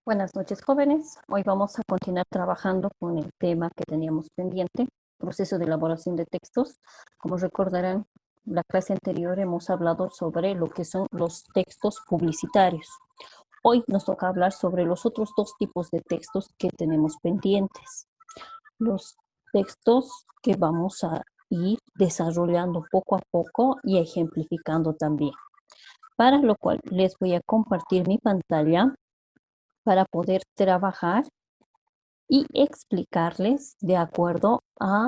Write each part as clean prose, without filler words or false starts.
Buenas noches, jóvenes. Hoy vamos a continuar trabajando con el tema que teníamos pendiente, proceso de elaboración de textos. Como recordarán, la clase anterior hemos hablado sobre lo que son los textos publicitarios. Hoy nos toca hablar sobre los otros dos tipos de textos que tenemos pendientes. Los textos que vamos a ir desarrollando poco a poco y ejemplificando también. Para lo cual les voy a compartir mi pantalla para poder trabajar y explicarles de acuerdo a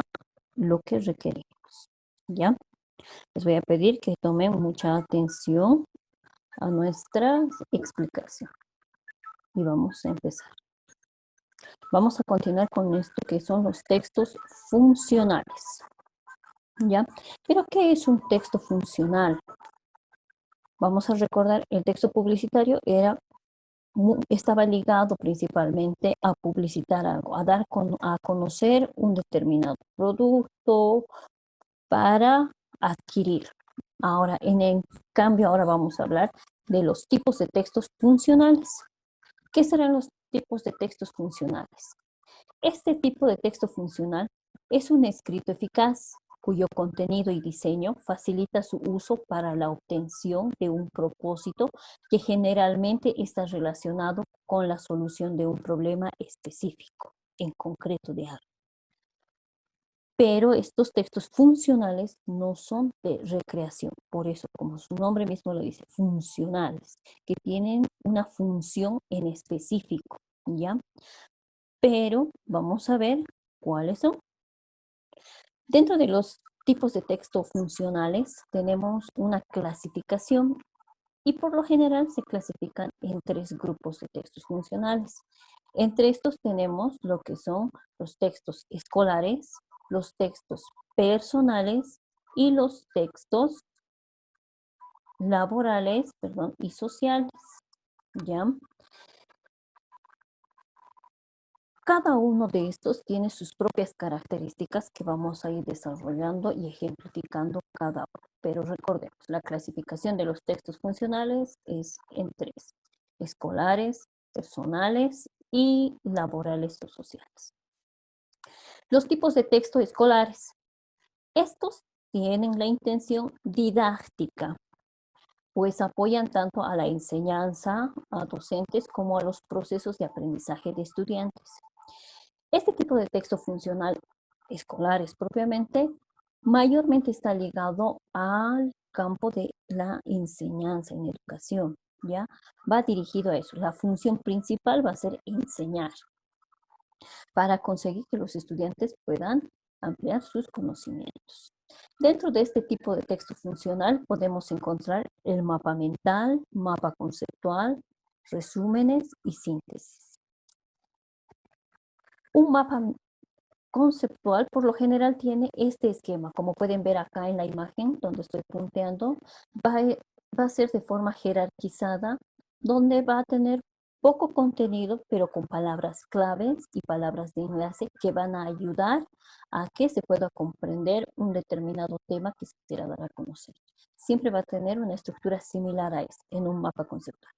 lo que requerimos. ¿Ya? Les voy a pedir que tomen mucha atención a nuestra explicación. Y vamos a empezar. Vamos a continuar con esto que son los textos funcionales. ¿Ya? Pero, ¿qué es un texto funcional? Vamos a recordar, el texto publicitario estaba ligado principalmente a publicitar algo, a dar a conocer un determinado producto para adquirir. Ahora, en cambio, ahora vamos a hablar de los tipos de textos funcionales. ¿Qué serán los tipos de textos funcionales? Este tipo de texto funcional es un escrito eficaz cuyo contenido y diseño facilita su uso para la obtención de un propósito que generalmente está relacionado con la solución de un problema específico, en concreto de algo. Pero estos textos funcionales no son de recreación, por eso, como su nombre mismo lo dice, funcionales, que tienen una función en específico, ¿ya? Pero vamos a ver cuáles son. Dentro de los tipos de texto funcionales tenemos una clasificación y por lo general se clasifican en 3 grupos de textos funcionales. Entre estos tenemos lo que son los textos escolares, los textos personales y los textos laborales, y sociales, ¿ya? Cada uno de estos tiene sus propias características que vamos a ir desarrollando y ejemplificando cada uno. Pero recordemos, la clasificación de los textos funcionales es en 3: escolares, personales y laborales o sociales. Los tipos de texto escolares. Estos tienen la intención didáctica, pues apoyan tanto a la enseñanza, a docentes, como a los procesos de aprendizaje de estudiantes. Este tipo de texto funcional escolares propiamente, mayormente está ligado al campo de la enseñanza en educación, ¿ya? Va dirigido a eso. La función principal va a ser enseñar para conseguir que los estudiantes puedan ampliar sus conocimientos. Dentro de este tipo de texto funcional podemos encontrar el mapa mental, mapa conceptual, resúmenes y síntesis. Un mapa conceptual por lo general tiene este esquema, como pueden ver acá en la imagen donde estoy punteando, va a ser de forma jerarquizada, donde va a tener poco contenido, pero con palabras claves y palabras de enlace que van a ayudar a que se pueda comprender un determinado tema que se quiera dar a conocer. Siempre va a tener una estructura similar a este en un mapa conceptual.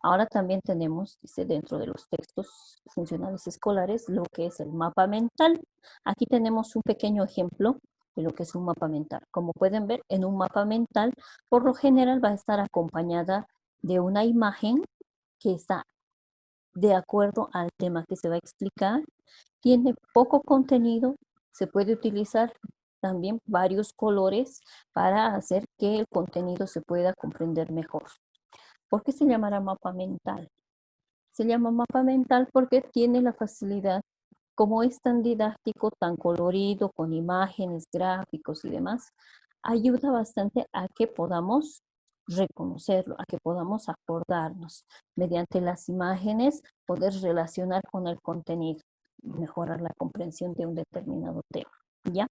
Ahora también tenemos, dice, dentro de los textos funcionales escolares, lo que es el mapa mental. Aquí tenemos un pequeño ejemplo de lo que es un mapa mental. Como pueden ver, en un mapa mental, por lo general va a estar acompañada de una imagen que está de acuerdo al tema que se va a explicar. Tiene poco contenido, se puede utilizar también varios colores para hacer que el contenido se pueda comprender mejor. ¿Por qué se llamará mapa mental? Se llama mapa mental porque tiene la facilidad, como es tan didáctico, tan colorido, con imágenes, gráficos y demás, ayuda bastante a que podamos reconocerlo, a que podamos acordarnos mediante las imágenes, poder relacionar con el contenido, mejorar la comprensión de un determinado tema, ¿ya?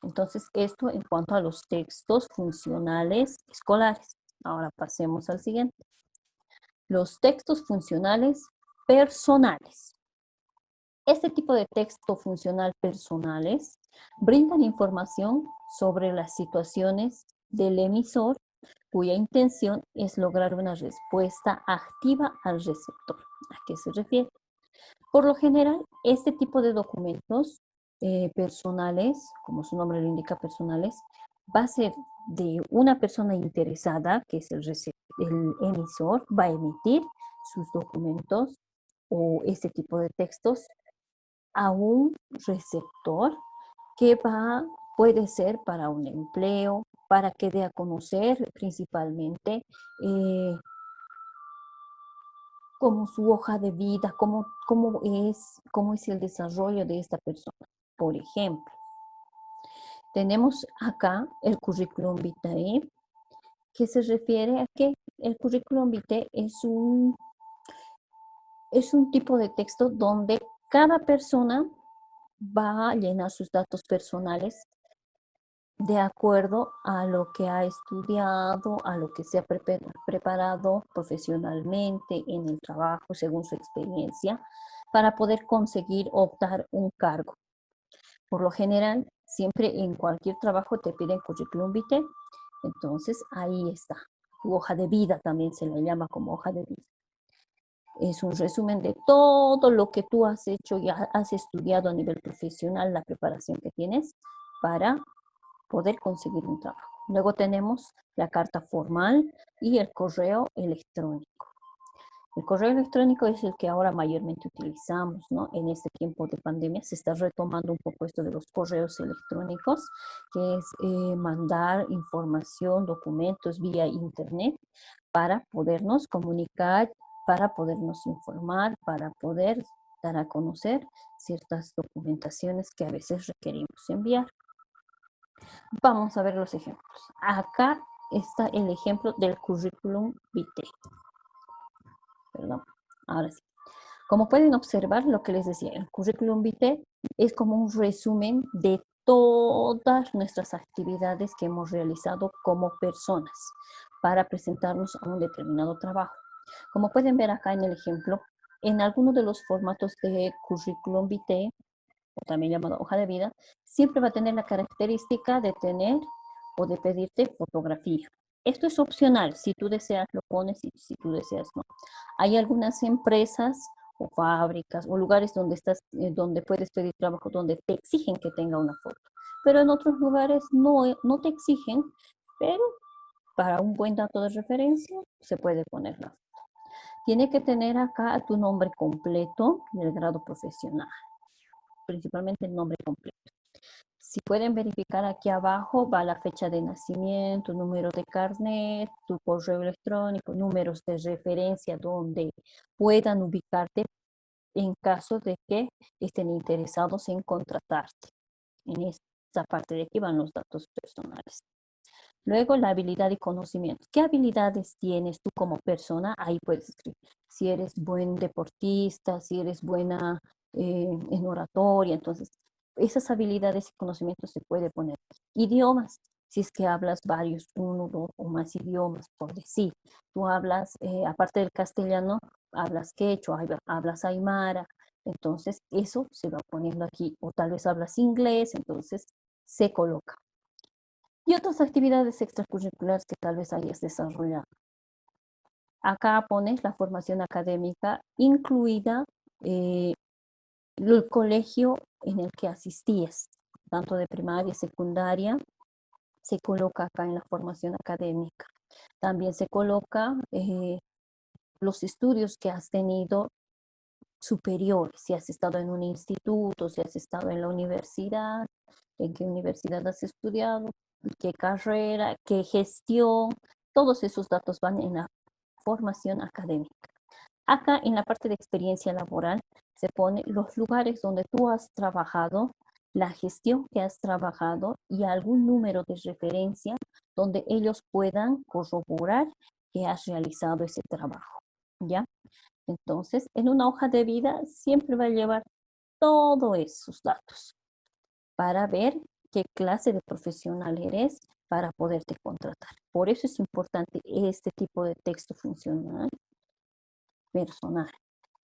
Entonces, esto en cuanto a los textos funcionales escolares. Ahora pasemos al siguiente. Los textos funcionales personales. Este tipo de texto funcional personales brindan información sobre las situaciones del emisor cuya intención es lograr una respuesta activa al receptor. ¿A qué se refiere? Por lo general, este tipo de documentos personales, como su nombre lo indica, personales, va a ser de una persona interesada, que es el emisor, va a emitir sus documentos o este tipo de textos a un receptor que puede ser para un empleo, para que dé a conocer principalmente como su hoja de vida, cómo es el desarrollo de esta persona. Por ejemplo, tenemos acá el currículum vitae, que se refiere a que el currículum vitae es un tipo de texto donde cada persona va a llenar sus datos personales de acuerdo a lo que ha estudiado, a lo que se ha preparado profesionalmente en el trabajo, según su experiencia, para poder conseguir optar un cargo. Por lo general, siempre en cualquier trabajo te piden currículum vitae, entonces ahí está. Tu hoja de vida también se le llama como hoja de vida. Es un resumen de todo lo que tú has hecho y has estudiado a nivel profesional, la preparación que tienes para poder conseguir un trabajo. Luego tenemos la carta formal y el correo electrónico. El correo electrónico es el que ahora mayormente utilizamos, ¿no? En este tiempo de pandemia se está retomando un poco esto de los correos electrónicos, que es mandar información, documentos vía internet para podernos comunicar, para podernos informar, para poder dar a conocer ciertas documentaciones que a veces requerimos enviar. Vamos a ver los ejemplos. Acá está el ejemplo del currículum vitae. Perdón, ahora sí. Como pueden observar, lo que les decía, el currículum vitae es como un resumen de todas nuestras actividades que hemos realizado como personas para presentarnos a un determinado trabajo. Como pueden ver acá en el ejemplo, en alguno de los formatos de currículum vitae, o también llamado hoja de vida, siempre va a tener la característica de tener o de pedirte fotografía. Esto es opcional, si tú deseas lo pones y si tú deseas no. Hay algunas empresas o fábricas o lugares donde donde puedes pedir trabajo, donde te exigen que tenga una foto. Pero en otros lugares no te exigen, pero para un buen dato de referencia se puede poner la foto. Tiene que tener acá tu nombre completo y el grado profesional, principalmente el nombre completo. Si pueden verificar aquí abajo, va la fecha de nacimiento, número de carnet, tu correo electrónico, números de referencia donde puedan ubicarte en caso de que estén interesados en contratarte. En esta parte de aquí van los datos personales. Luego, la habilidad y conocimiento. ¿Qué habilidades tienes tú como persona? Ahí puedes escribir. Si eres buen deportista, si eres buena en oratoria, entonces esas habilidades y conocimientos se puede poner. Idiomas, si es que hablas varios, uno, dos o más idiomas, por decir. Tú hablas, aparte del castellano, hablas quechua, hablas aymara, entonces eso se va poniendo aquí. O tal vez hablas inglés, entonces se coloca. Y otras actividades extracurriculares que tal vez hayas desarrollado. Acá pones la formación académica, incluida el colegio en el que asistías, tanto de primaria, secundaria, se coloca acá en la formación académica. También se coloca los estudios que has tenido superiores, si has estado en un instituto, si has estado en la universidad, en qué universidad has estudiado, qué carrera, qué gestión, todos esos datos van en la formación académica. Acá en la parte de experiencia laboral se pone los lugares donde tú has trabajado, la gestión que has trabajado y algún número de referencia donde ellos puedan corroborar que has realizado ese trabajo, ¿ya? Entonces, en una hoja de vida siempre va a llevar todos esos datos para ver qué clase de profesional eres para poderte contratar. Por eso es importante este tipo de texto funcional personal,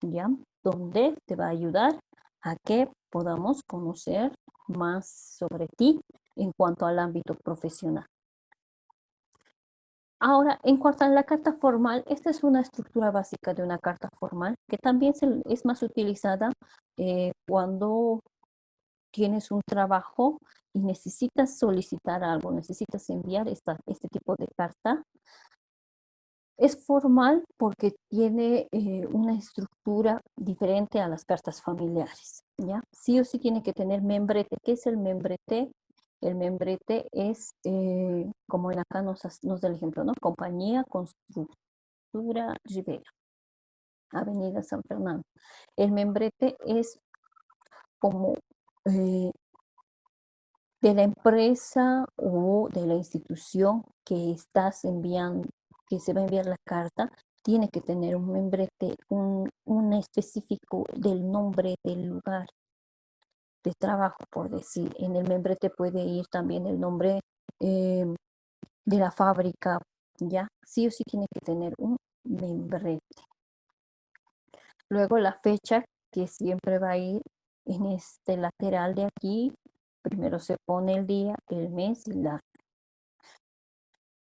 ¿ya? Donde te va a ayudar a que podamos conocer más sobre ti en cuanto al ámbito profesional. Ahora, en cuanto a la carta formal, esta es una estructura básica de una carta formal que también es más utilizada cuando tienes un trabajo y necesitas solicitar algo, necesitas enviar este tipo de carta. Es formal porque tiene una estructura diferente a las cartas familiares, ¿ya? Sí o sí tiene que tener membrete. ¿Qué es el membrete? El membrete es, como en acá nos da el ejemplo, ¿no? Compañía Constructora Rivera, Avenida San Fernando. El membrete es como eh, de la empresa o de la institución que estás enviando, que se va a enviar la carta, tiene que tener un membrete, un específico del nombre del lugar de trabajo, por decir. En el membrete puede ir también el nombre eh, de la fábrica, ¿ya? Sí o sí tiene que tener un membrete. Luego la fecha que siempre va a ir en este lateral de aquí. Primero se pone el día, el mes y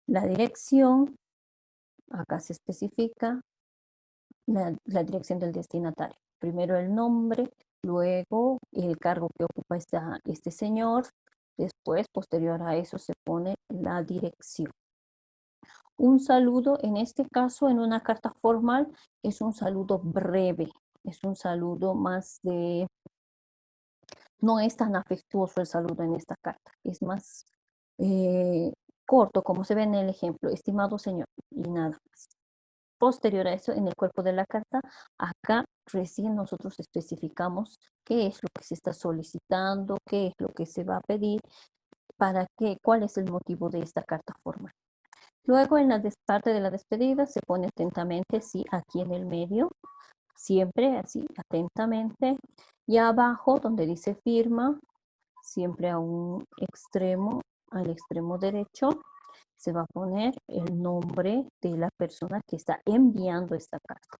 la dirección. Acá se especifica la dirección del destinatario. Primero el nombre, luego el cargo que ocupa este señor. Después, posterior a eso, se pone la dirección. Un saludo, en este caso, en una carta formal, es un saludo breve, es un saludo más de... No es tan afectuoso el saludo en esta carta, es más corto, como se ve en el ejemplo, estimado señor, y nada más. Posterior a eso, en el cuerpo de la carta, acá recién nosotros especificamos qué es lo que se está solicitando, qué es lo que se va a pedir, para qué, cuál es el motivo de esta carta formal. Luego, en la parte de la despedida, se pone atentamente, sí, aquí en el medio, siempre así, atentamente. Y abajo, donde dice firma, siempre a un extremo, al extremo derecho, se va a poner el nombre de la persona que está enviando esta carta.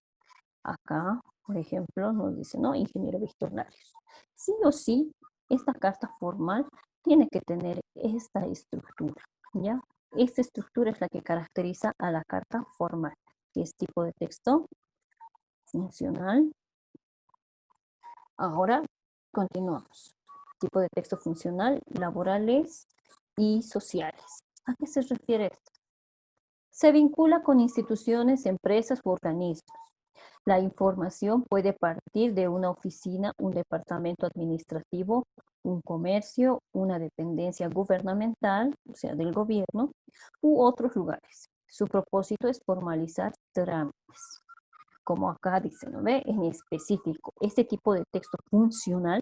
Acá, por ejemplo, nos dice, ¿no? Ingeniero Víctor Larios. Sí o sí, esta carta formal tiene que tener esta estructura, ¿ya? Esta estructura es la que caracteriza a la carta formal, que es tipo de texto funcional. Ahora, continuamos. Tipo de texto funcional, laborales y sociales. ¿A qué se refiere esto? Se vincula con instituciones, empresas u organismos. La información puede partir de una oficina, un departamento administrativo, un comercio, una dependencia gubernamental, o sea, del gobierno, u otros lugares. Su propósito es formalizar trámites. Como acá dice, ¿no ve? En específico, este tipo de texto funcional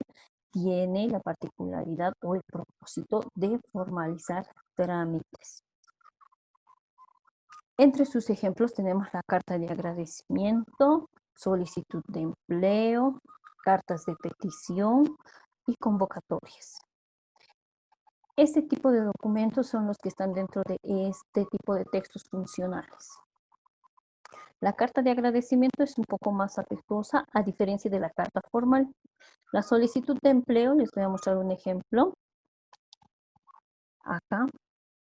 tiene la particularidad o el propósito de formalizar trámites. Entre sus ejemplos tenemos la carta de agradecimiento, solicitud de empleo, cartas de petición y convocatorias. Este tipo de documentos son los que están dentro de este tipo de textos funcionales. La carta de agradecimiento es un poco más afectuosa a diferencia de la carta formal. La solicitud de empleo, les voy a mostrar un ejemplo. Acá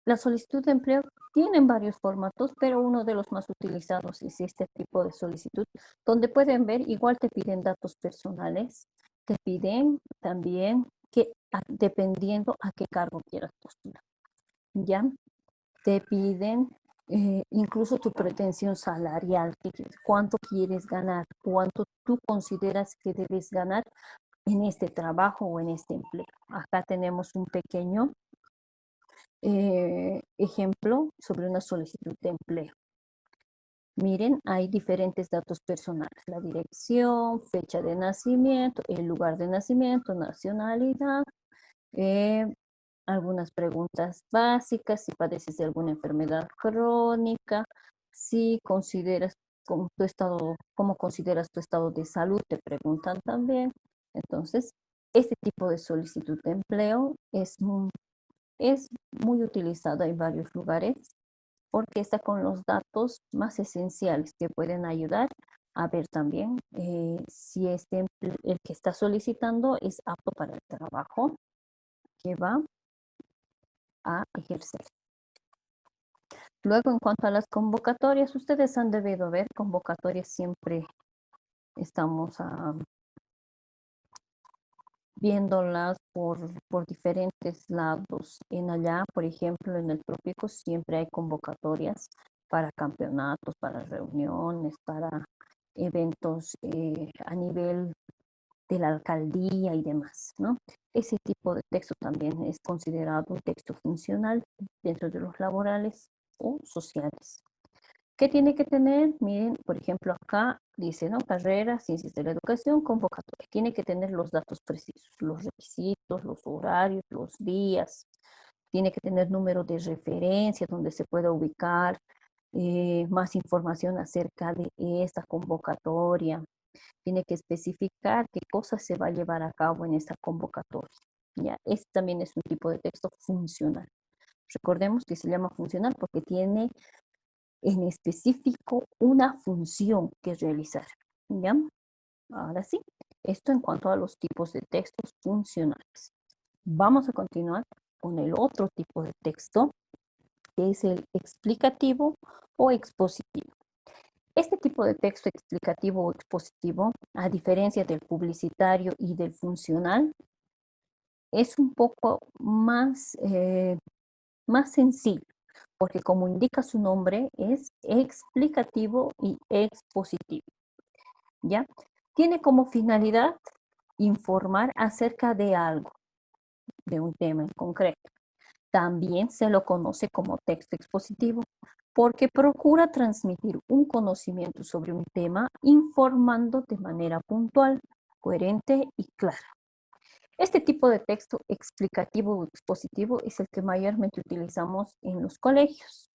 la solicitud de empleo tienen varios formatos, pero uno de los más utilizados es este tipo de solicitud, donde pueden ver, igual te piden datos personales, te piden también que, dependiendo a qué cargo quieras postular, ¿ya? Te piden incluso tu pretensión salarial, cuánto quieres ganar, cuánto tú consideras que debes ganar en este trabajo o en este empleo. Acá tenemos un pequeño ejemplo sobre una solicitud de empleo. Miren, hay diferentes datos personales, la dirección, fecha de nacimiento, el lugar de nacimiento, nacionalidad, eh, algunas preguntas básicas, si padeces de alguna enfermedad crónica, si consideras con tu estado, cómo consideras tu estado de salud, te preguntan también. Entonces, este tipo de solicitud de empleo es muy utilizada en varios lugares porque está con los datos más esenciales que pueden ayudar a ver también si el que está solicitando es apto para el trabajo que va a ejercer. Luego, en cuanto a las convocatorias, ustedes han debido ver convocatorias siempre estamos viéndolas por diferentes lados. En allá, por ejemplo, en el trópico siempre hay convocatorias para campeonatos, para reuniones, para eventos a nivel de la alcaldía y demás, ¿no? Ese tipo de texto también es considerado un texto funcional dentro de los laborales o sociales. ¿Qué tiene que tener? Miren, por ejemplo, acá dice, ¿no? Carrera, ciencias de la educación, convocatoria. Tiene que tener los datos precisos, los requisitos, los horarios, los días. Tiene que tener número de referencia donde se pueda ubicar más información acerca de esta convocatoria. Tiene que especificar qué cosas se va a llevar a cabo en esta convocatoria. ¿Ya? Este también es un tipo de texto funcional. Recordemos que se llama funcional porque tiene en específico una función que realizar. ¿Ya? Ahora sí, esto en cuanto a los tipos de textos funcionales. Vamos a continuar con el otro tipo de texto, que es el explicativo o expositivo. Este tipo de texto explicativo o expositivo, a diferencia del publicitario y del funcional, es un poco más sencillo, porque como indica su nombre, es explicativo y expositivo, ¿ya? Tiene como finalidad informar acerca de algo, de un tema en concreto. También se lo conoce como texto expositivo, porque procura transmitir un conocimiento sobre un tema informando de manera puntual, coherente y clara. Este tipo de texto explicativo o expositivo es el que mayormente utilizamos en los colegios,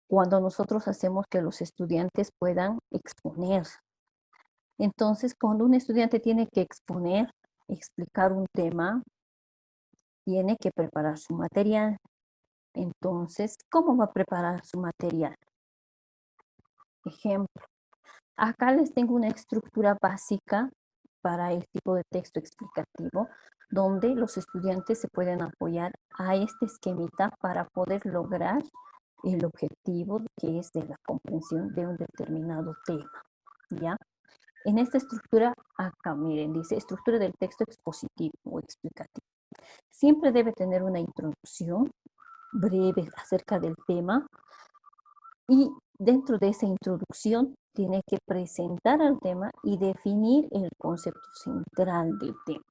cuando nosotros hacemos que los estudiantes puedan exponer. Entonces, cuando un estudiante tiene que exponer, explicar un tema, tiene que preparar su material. Entonces, ¿cómo va a preparar su material? Ejemplo, acá les tengo una estructura básica para el tipo de texto explicativo, donde los estudiantes se pueden apoyar a este esquemita para poder lograr el objetivo que es de la comprensión de un determinado tema, ¿ya? En esta estructura, acá miren, dice estructura del texto expositivo o explicativo. Siempre debe tener una introducción breve acerca del tema y dentro de esa introducción tiene que presentar al tema y definir el concepto central del tema.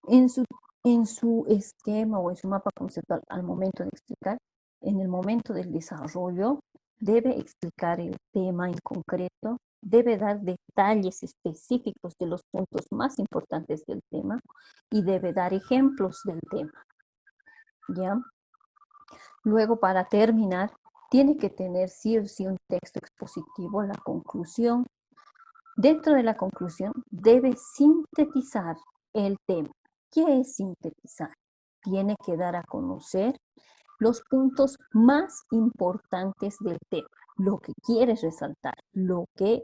En su, en su esquema o en su mapa conceptual al momento de explicar, en el momento del desarrollo, debe explicar el tema en concreto, debe dar detalles específicos de los puntos más importantes del tema y debe dar ejemplos del tema. ¿Ya? Luego, para terminar, tiene que tener sí o sí un texto expositivo, la conclusión. Dentro de la conclusión, debe sintetizar el tema. ¿Qué es sintetizar? Tiene que dar a conocer los puntos más importantes del tema, lo que quiere resaltar, lo que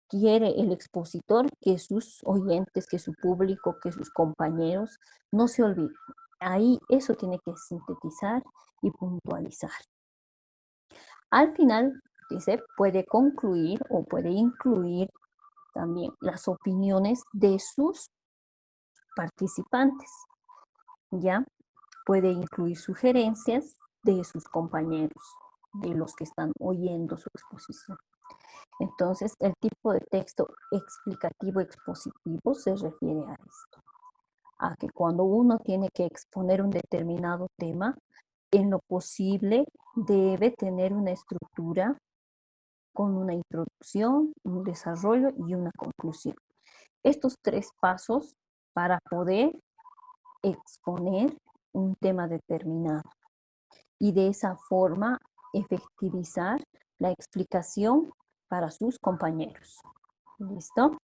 quiere el expositor, que sus oyentes, que su público, que sus compañeros no se olviden. Ahí eso tiene que sintetizar y puntualizar. Al final, dice, puede concluir o puede incluir también las opiniones de sus participantes, ¿ya? Puede incluir sugerencias de sus compañeros, de los que están oyendo su exposición. Entonces, el tipo de texto explicativo expositivo se refiere a esto, a que cuando uno tiene que exponer un determinado tema, en lo posible debe tener una estructura con una introducción, un desarrollo y una conclusión. Estos tres pasos para poder exponer un tema determinado y de esa forma efectivizar la explicación para sus compañeros. ¿Listo?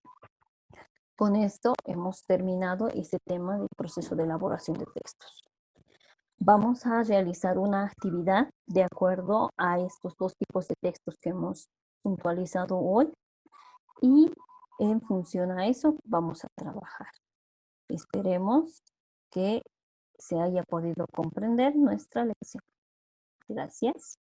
Con esto hemos terminado este tema del proceso de elaboración de textos. Vamos a realizar una actividad de acuerdo a estos dos tipos de textos que hemos puntualizado hoy y en función a eso vamos a trabajar. Esperemos que se haya podido comprender nuestra lección. Gracias.